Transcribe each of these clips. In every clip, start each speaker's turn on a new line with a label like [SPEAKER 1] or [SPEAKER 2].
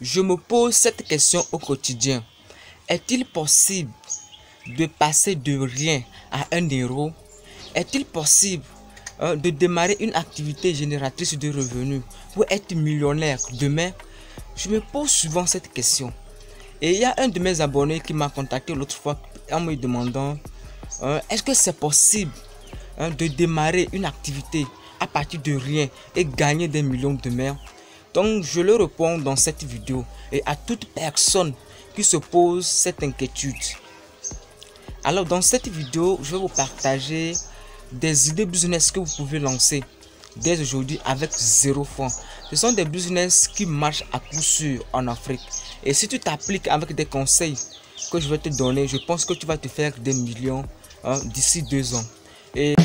[SPEAKER 1] Je me pose cette question au quotidien. Est-il possible de passer de rien à un héros? Est-il possible de démarrer une activité génératrice de revenus pour être millionnaire demain? Je me pose souvent cette question. Et il y a un de mes abonnés qui m'a contacté l'autre fois en me demandant est-ce que c'est possible de démarrer une activité à partir de rien et gagner des millions demain? Donc je le réponds dans cette vidéo et à toute personne qui se pose cette inquiétude. Alors dans cette vidéo, je vais vous partager des idées business que vous pouvez lancer dès aujourd'hui avec 0 francs. Ce sont des business qui marchent à coup sûr en Afrique. Et si tu t'appliques avec des conseils que je vais te donner, je pense que tu vas te faire des millions d'ici 2 ans. Et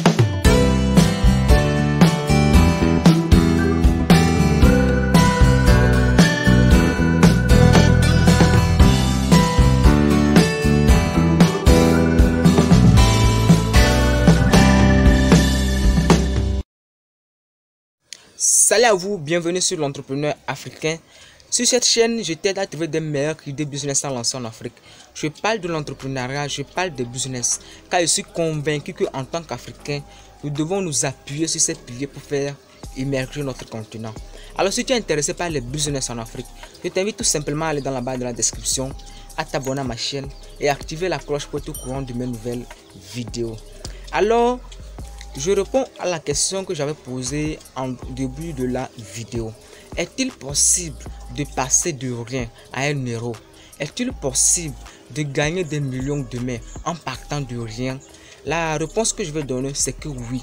[SPEAKER 1] salut à vous, bienvenue sur l'entrepreneur africain. Sur cette chaîne, je t'aide à trouver des meilleures idées business à lancer en Afrique. Je parle de l'entrepreneuriat, je parle de business, car je suis convaincu qu'en tant qu'Africains, nous devons nous appuyer sur ces piliers pour faire émerger notre continent. Alors si tu es intéressé par les business en Afrique, je t'invite tout simplement à aller dans la barre de la description, à t'abonner à ma chaîne et activer la cloche pour être au courant de mes nouvelles vidéos. Alors, je réponds à la question que j'avais posée en début de la vidéo. Est-il possible de passer de rien à un héros? Est-il possible de gagner des millions demain en partant de rien? La réponse que je vais donner, c'est que oui.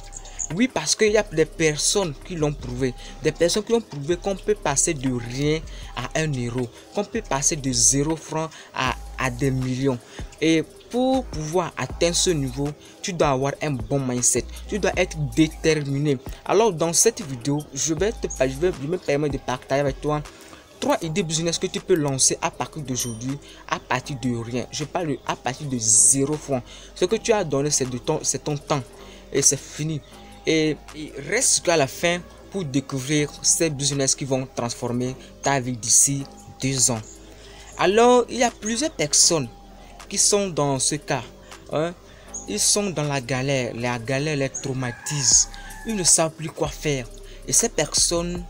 [SPEAKER 1] Oui, parce qu'il y a des personnes qui l'ont prouvé. Des personnes qui ont prouvé qu'on peut passer de rien à un héros. Qu'on peut passer de 0 francs à des millions. Et pour pouvoir atteindre ce niveau, tu dois avoir un bon mindset. Tu dois être déterminé. Alors dans cette vidéo, je me permets de partager avec toi 3 idées business que tu peux lancer à partir d'aujourd'hui, à partir de rien. Je parle à partir de 0 francs. Ce que tu as donné, c'est ton temps. Et c'est fini. Et il reste jusqu'à la fin pour découvrir ces business qui vont transformer ta vie d'ici 2 ans. Alors, il y a plusieurs personnes qui sont dans ce cas. Ils sont dans la galère. La galère les traumatise. Ils ne savent plus quoi faire. Et ces personnes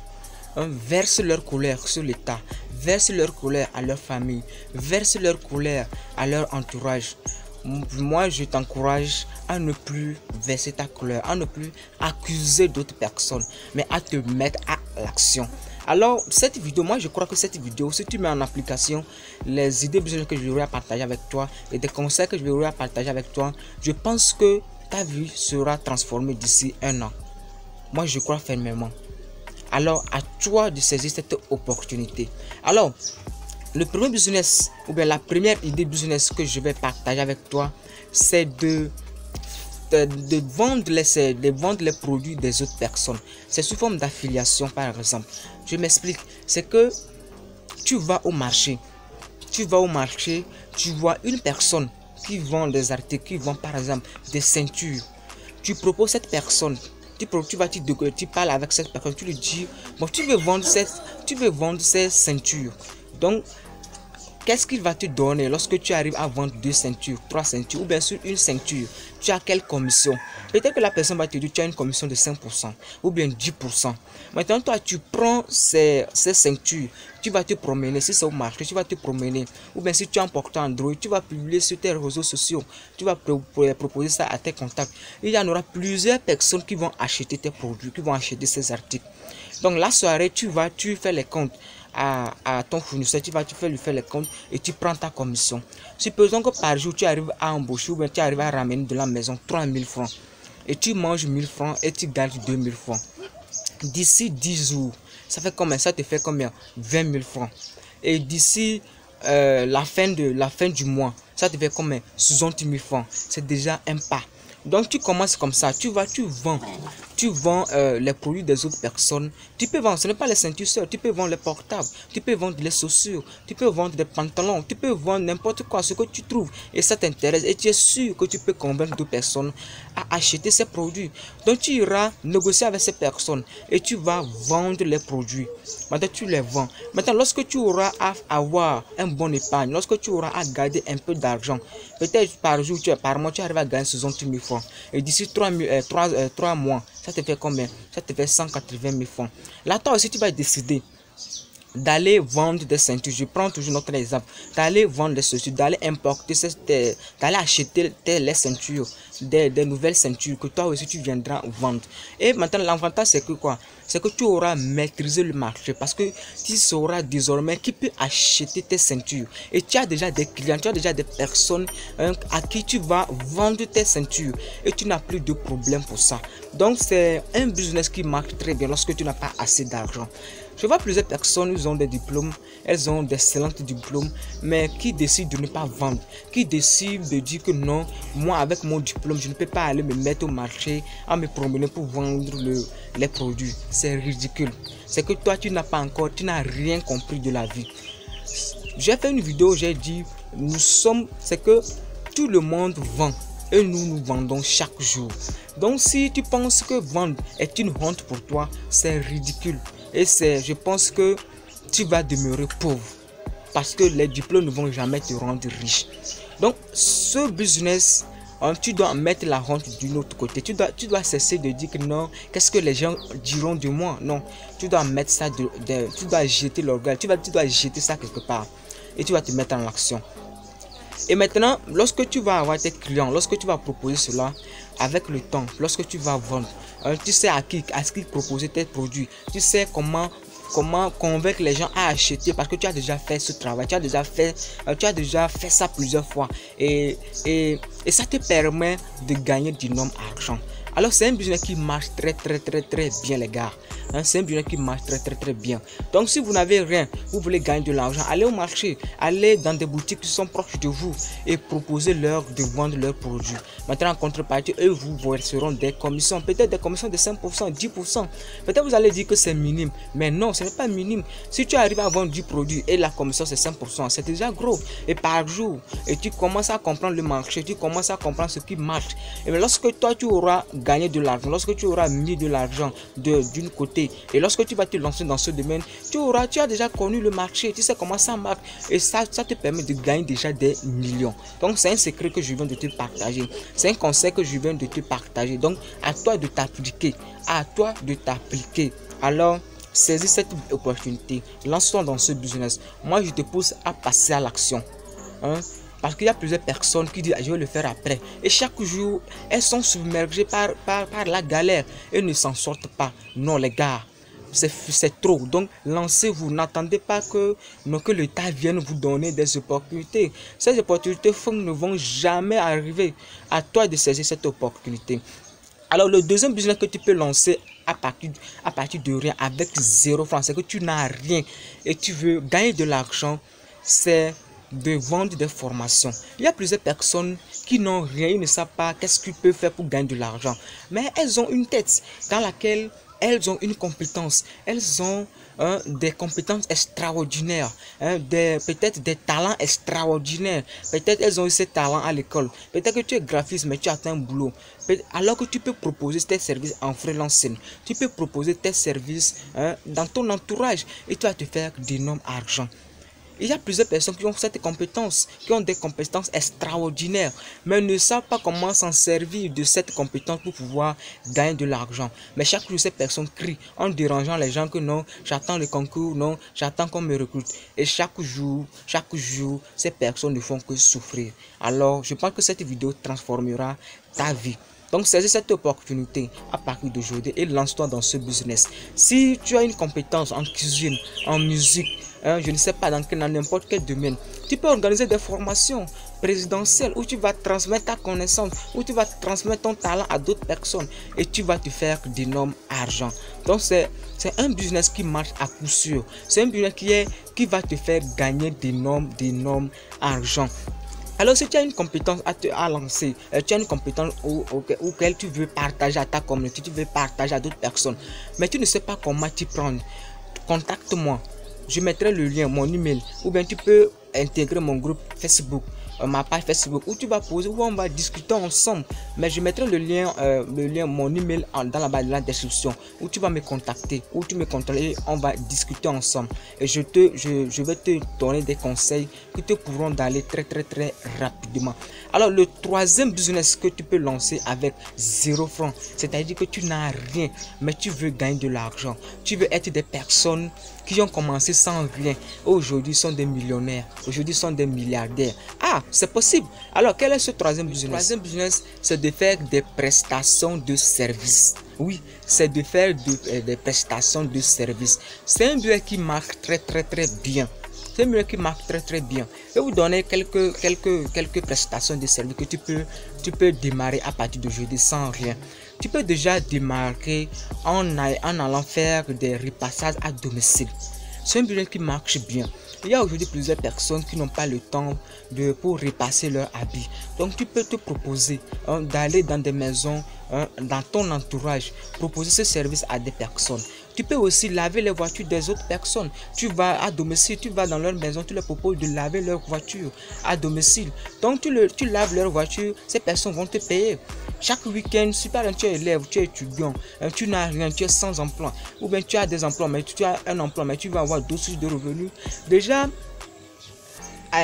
[SPEAKER 1] versent leur colère sur l'État, versent leur colère à leur famille, versent leur colère à leur entourage. Moi, je t'encourage à ne plus verser ta colère, à ne plus accuser d'autres personnes, mais à te mettre à l'action. Alors, cette vidéo, moi je crois que cette vidéo, si tu mets en application les idées business que je vais partager avec toi et des conseils que je vais partager avec toi, je pense que ta vie sera transformée d'ici 1 an. Moi, je crois fermement. Alors, à toi de saisir cette opportunité. Alors, le premier business, ou bien la première idée business que je vais partager avec toi, c'est de vendre les produits des autres personnes. C'est sous forme d'affiliation par exemple. Je m'explique. C'est que tu vas au marché. Tu vois une personne qui vend des articles, qui vend par exemple des ceintures. Tu proposes cette personne. Tu parles avec cette personne. Tu lui dis, bon, tu veux vendre ces ceintures. Donc, qu'est-ce qu'il va te donner lorsque tu arrives à vendre 2 ceintures, 3 ceintures ou bien sur une ceinture? Tu as quelle commission? Peut-être que la personne va te dire tu as une commission de 5% ou bien 10%. Maintenant, toi, tu prends ces ceintures, tu vas te promener. Si c'est au marché, tu vas te promener. Ou bien si tu as un porteur Android, tu vas publier sur tes réseaux sociaux. Tu vas proposer ça à tes contacts. Il y en aura plusieurs personnes qui vont acheter tes produits, qui vont acheter ces articles. Donc la soirée, tu fais les comptes à ton fournisseur, tu lui faire les comptes et tu prends ta commission. Supposons que par jour tu arrives à embaucher ou bien tu arrives à ramener de la maison 3000 francs et tu manges 1000 francs et tu gardes 2000 francs. D'ici 10 jours, ça fait combien? Ça te fait combien? 20 000 francs. Et d'ici la fin du mois, ça te fait combien? 60 000 francs. C'est déjà un pas. Donc tu commences comme ça, tu vends les produits des autres personnes. Tu peux vendre, ce n'est pas les ceintures seules, tu peux vendre les portables, tu peux vendre les chaussures, tu peux vendre des pantalons, tu peux vendre n'importe quoi, ce que tu trouves et ça t'intéresse et tu es sûr que tu peux convaincre d'autres personnes à acheter ces produits. Donc tu iras négocier avec ces personnes et tu vas vendre les produits. Maintenant tu les vends. Maintenant lorsque tu auras à avoir un bon épargne, lorsque tu auras à garder un peu d'argent, peut-être par jour, par mois tu arrives à gagner 60 000 francs et d'ici 3 mois, ça te fait combien? Ça te fait 180 000 francs. Là, toi aussi, tu vas décider d'aller vendre des ceintures. Je prends toujours notre exemple. D'aller vendre des ceintures, d'aller importer, d'aller acheter les ceintures, des nouvelles ceintures que toi aussi tu viendras vendre. Et maintenant, l'avantage c'est que quoi? C'est que tu auras maîtrisé le marché parce que tu sauras désormais qui peut acheter tes ceintures. Et tu as déjà des clients, tu as déjà des personnes à qui tu vas vendre tes ceintures. Et tu n'as plus de problème pour ça. Donc, c'est un business qui marche très bien lorsque tu n'as pas assez d'argent. Je vois plusieurs personnes, ils ont des diplômes, elles ont d'excellents diplômes, mais qui décident de ne pas vendre, qui décident de dire que non, moi avec mon diplôme, je ne peux pas aller me mettre au marché, à me promener pour vendre les produits. C'est ridicule. C'est que toi, tu n'as rien compris de la vie. J'ai fait une vidéo, j'ai dit, c'est que tout le monde vend. Et nous vendons chaque jour. Donc si tu penses que vendre est une honte pour toi, c'est ridicule. Et je pense que tu vas demeurer pauvre. Parce que les diplômes ne vont jamais te rendre riche. Donc ce business, tu dois mettre la honte d'un autre côté. Tu dois cesser de dire que non, qu'est-ce que les gens diront de moi. Non, tu dois mettre ça, tu dois jeter l'orgueil. Tu dois jeter ça quelque part. Et tu vas te mettre en action. Et maintenant, lorsque tu vas avoir tes clients, lorsque tu vas proposer cela, avec le temps, lorsque tu vas vendre, tu sais à qui proposer tes produits, tu sais comment convaincre les gens à acheter parce que tu as déjà fait ce travail, tu as déjà fait ça plusieurs fois et ça te permet de gagner d'énormes argent. Alors c'est un business qui marche très bien les gars. C'est un business qui marche très bien. Donc si vous n'avez rien, vous voulez gagner de l'argent, allez au marché, allez dans des boutiques qui sont proches de vous et proposez-leur de vendre leurs produits. Maintenant en contrepartie, eux vous verseront des commissions, peut-être des commissions de 5%, 10%. Peut-être vous allez dire que c'est minime, mais non, ce n'est pas minime. Si tu arrives à vendre du produit et la commission c'est 5%, c'est déjà gros. Et par jour, et tu commences à comprendre le marché, tu commences à comprendre ce qui marche. Et lorsque toi tu auras gagné de l'argent, lorsque tu auras mis de l'argent d'une côté et lorsque tu vas te lancer dans ce domaine, tu as déjà connu le marché, tu sais comment ça marche et ça te permet de gagner déjà des millions. Donc c'est un secret que je viens de te partager, c'est un conseil que je viens de te partager. Donc à toi de t'appliquer, Alors saisis cette opportunité, lance-toi dans ce business. Moi je te pousse à passer à l'action. Parce qu'il y a plusieurs personnes qui disent je vais le faire après. Et chaque jour, elles sont submergées par la galère et ne s'en sortent pas. Non les gars, c'est trop. Donc lancez-vous. N'attendez pas que l'État vienne vous donner des opportunités. Ces opportunités ne vont jamais arriver. À toi de saisir cette opportunité. Alors le deuxième business que tu peux lancer à partir de rien avec 0 francs, c'est que tu n'as rien et tu veux gagner de l'argent, c'est de vendre des formations. Il y a plusieurs personnes qui n'ont rien, ils ne savent pas qu'est-ce qu'ils peuvent faire pour gagner de l'argent. Mais elles ont une tête dans laquelle elles ont une compétence. Elles ont des compétences extraordinaires, peut-être des talents extraordinaires. Peut-être elles ont eu ces talents à l'école. Peut-être que tu es graphiste mais tu as un boulot. Alors que tu peux proposer tes services en freelancing. Tu peux proposer tes services dans ton entourage et tu vas te faire d'énormes argent. Il y a plusieurs personnes qui ont cette compétence, qui ont des compétences extraordinaires, mais ne savent pas comment s'en servir de cette compétence pour pouvoir gagner de l'argent. Mais chaque jour, ces personnes crient en dérangeant les gens que non, j'attends le concours, non, j'attends qu'on me recrute. Et chaque jour, ces personnes ne font que souffrir. Alors, je pense que cette vidéo transformera ta vie. Donc, saisis cette opportunité à partir d'aujourd'hui et lance-toi dans ce business. Si tu as une compétence en cuisine, en musique, je ne sais pas dans n'importe quel domaine, tu peux organiser des formations présidentielles où tu vas transmettre ta connaissance, où tu vas transmettre ton talent à d'autres personnes et tu vas te faire d'énormes argent. Donc c'est un business qui marche à coup sûr. C'est un business qui va te faire gagner d'énormes argent. Alors, si tu as une compétence à lancer, tu as une compétence auquel tu veux partager à ta communauté, tu veux partager à d'autres personnes, mais tu ne sais pas comment t'y prendre, contacte-moi. Je mettrai le lien, mon email, ou bien tu peux intégrer mon groupe Facebook, ma page Facebook, où tu vas poser, où on va discuter ensemble. Mais je mettrai le lien, mon email dans la barre de la description, où tu vas me contacter, où tu me contactes et on va discuter ensemble. Et je vais te donner des conseils qui te pourront d'aller très rapidement. Alors, le troisième business que tu peux lancer avec 0 francs, c'est-à-dire que tu n'as rien, mais tu veux gagner de l'argent. Tu veux être des personnes qui ont commencé sans rien, aujourd'hui sont des millionnaires, aujourd'hui sont des milliardaires. Ah, c'est possible. Alors, quel est ce troisième business? Le troisième business, c'est de faire des prestations de services. Oui, c'est de faire des prestations de services. C'est un business qui marche très bien. C'est un business qui marche très bien. Je vais vous donner quelques prestations de services que tu peux démarrer à partir d'aujourd'hui sans rien. Tu peux déjà démarrer en allant faire des repassages à domicile. C'est un business qui marche bien. Il y a aujourd'hui plusieurs personnes qui n'ont pas le temps pour repasser leurs habits. Donc tu peux te proposer d'aller dans des maisons, dans ton entourage, proposer ce service à des personnes. Tu peux aussi laver les voitures des autres personnes. Tu vas à domicile, tu vas dans leur maison, tu leur proposes de laver leur voiture à domicile. Donc tu laves leur voiture, ces personnes vont te payer. Chaque week-end, si par exemple tu es élève, tu es étudiant, tu n'as rien, tu es sans emploi, ou bien tu as des emplois, mais tu as un emploi, mais tu vas avoir d'autres sources de revenus. Déjà,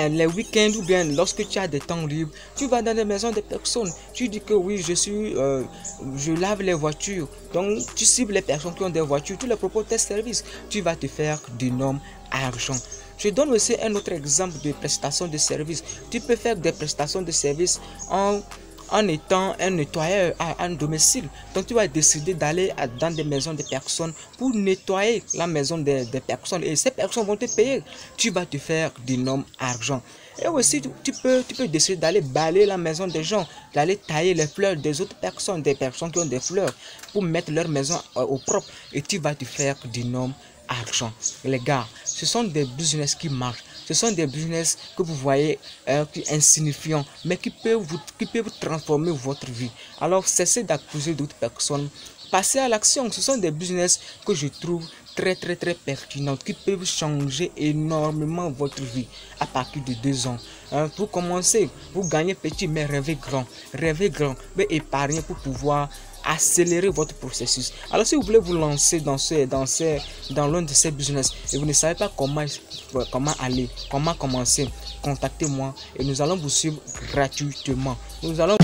[SPEAKER 1] les week-ends ou bien lorsque tu as des temps libres, tu vas dans des maisons de personnes. Tu dis que oui, je lave les voitures. Donc, tu cibles les personnes qui ont des voitures, tu leur proposes tes services. Tu vas te faire d'énormes argent. Je donne aussi un autre exemple de prestation de services. Tu peux faire des prestations de services en étant un nettoyeur à un domicile. Donc tu vas décider d'aller dans des maisons de personnes pour nettoyer la maison des personnes et ces personnes vont te payer. Tu vas te faire d'énormes argent. Et aussi tu peux décider d'aller balayer la maison des gens, d'aller tailler les fleurs des autres personnes, des personnes qui ont des fleurs pour mettre leur maison au propre et tu vas te faire d'énormes argent. Les gars, ce sont des business qui marchent. Ce sont des business que vous voyez insignifiants, mais qui peuvent transformer votre vie. Alors, cessez d'accuser d'autres personnes. Passez à l'action. Ce sont des business que je trouve très pertinents, qui peuvent changer énormément votre vie à partir de 2 ans. Pour commencer, vous gagnez petit, mais rêvez grand. Rêvez grand, mais épargnez pour pouvoir accélérer votre processus. Alors si vous voulez vous lancer dans l'un de ces business et vous ne savez pas comment commencer, contactez-moi et nous allons vous suivre gratuitement. Nous allons